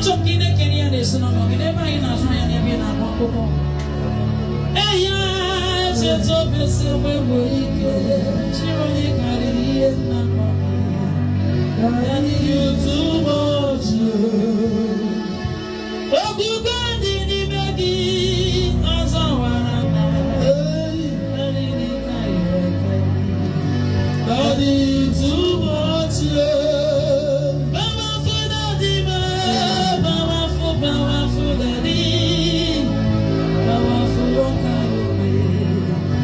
choking the Kenyan is no more. Never in a giant and in a cocoa. Hey, yes, it's obvious when we get Chimney Carry and Namaki. You too much. Oh, you got in the beginning as a one. Daddy, too much. Mama for daddy, mama for daddy, mama for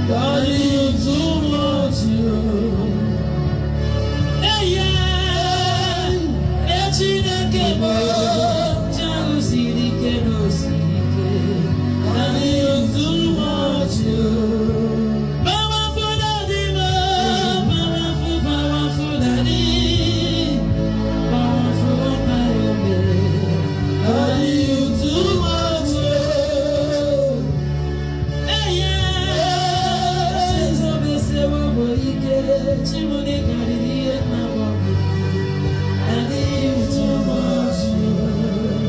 daddy, too much. Hey, yeah, China came on, Jalusi, Kenosi, daddy, too much. Mama for daddy, mama for daddy, mama for daddy, too much. Hey, yeah, so be say we get Chimney Carry and Namaki. Daddy, too much.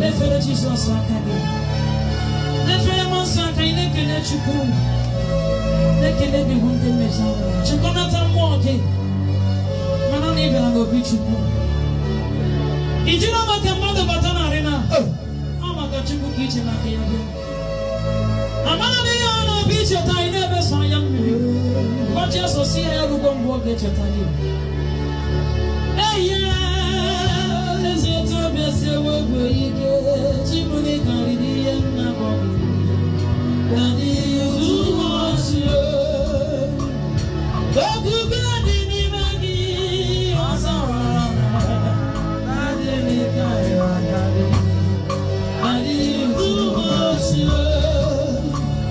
Let's go to Jesus. Let's go to Monsanto. Let's go to They can be one thing. Chiconata walking. Man, even on the beach. Did you know what your mother Batana Arena? Oh, my God, you could eat him like a I'm on the beach. I never saw young me. But just to see how you go get your time. Hey, yeah, there's a Tobias. Chimney Carry and Namaki. Daddy, too much. Oh, you got in the Maggie. Oh, Daddy, too much.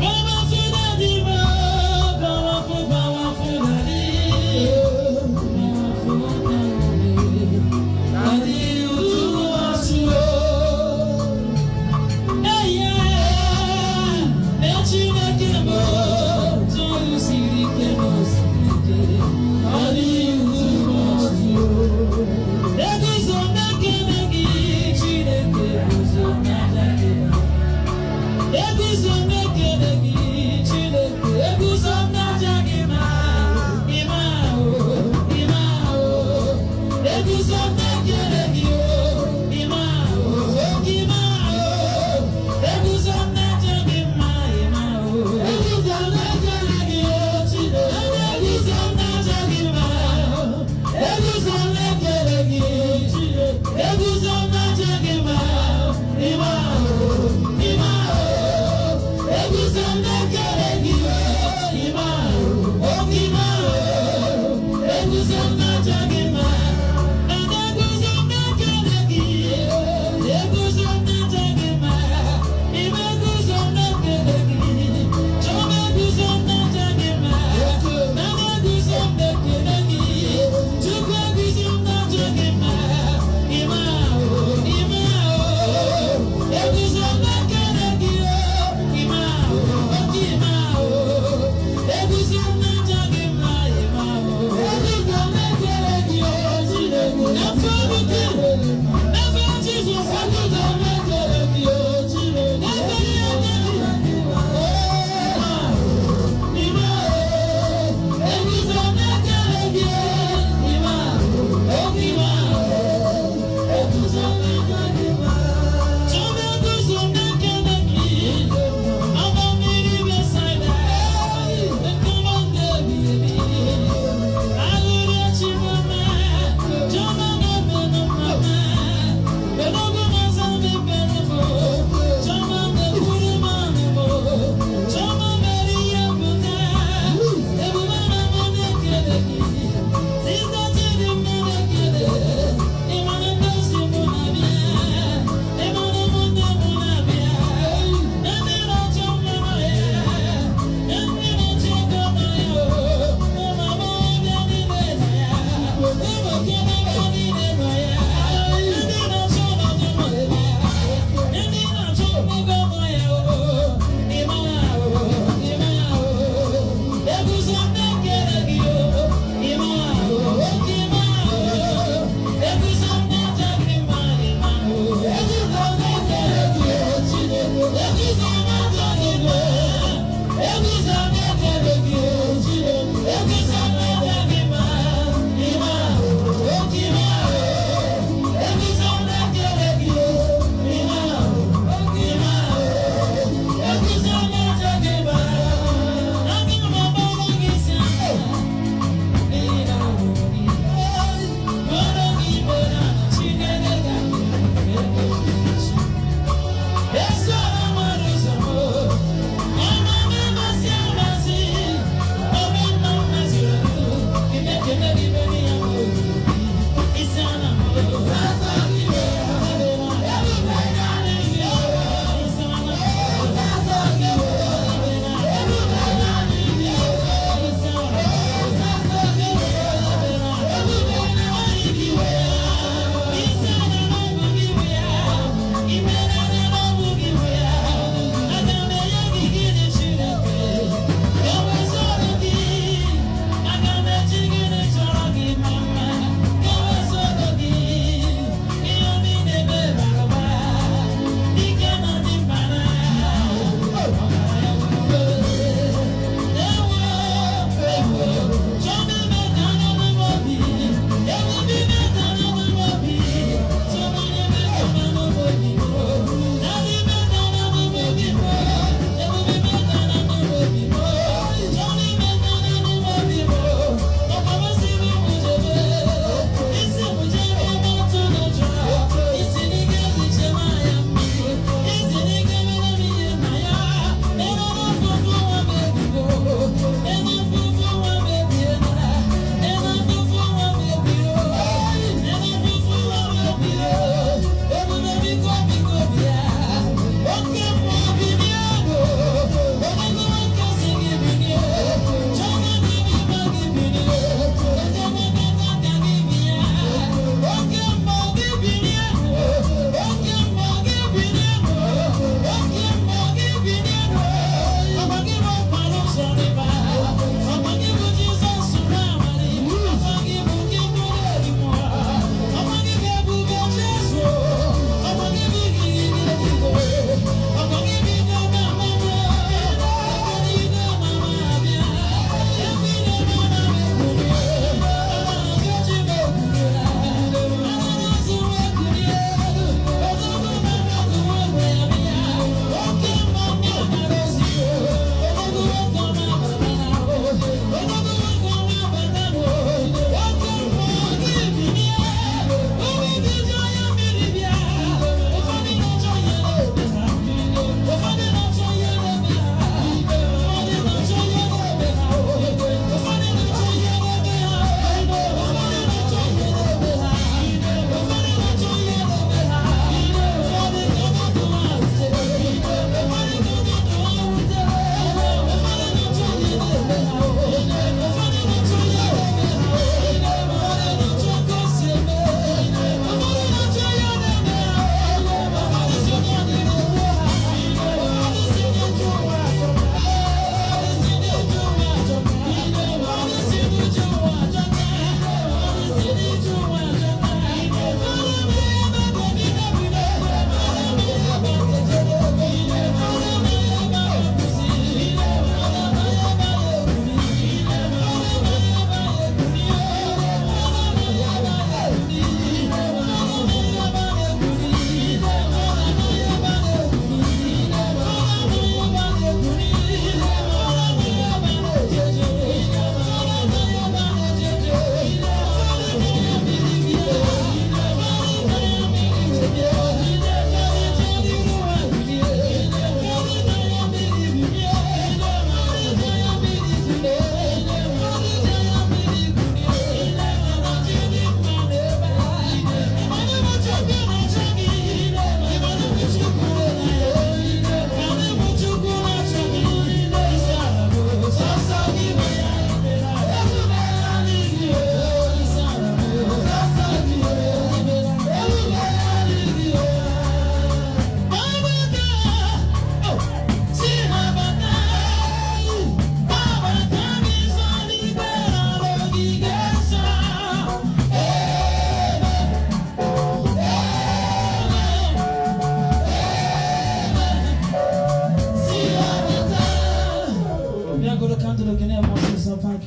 Mama for daddy, mama for daddy, mama for daddy. Daddy, too much.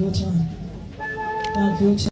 your time. Thank you.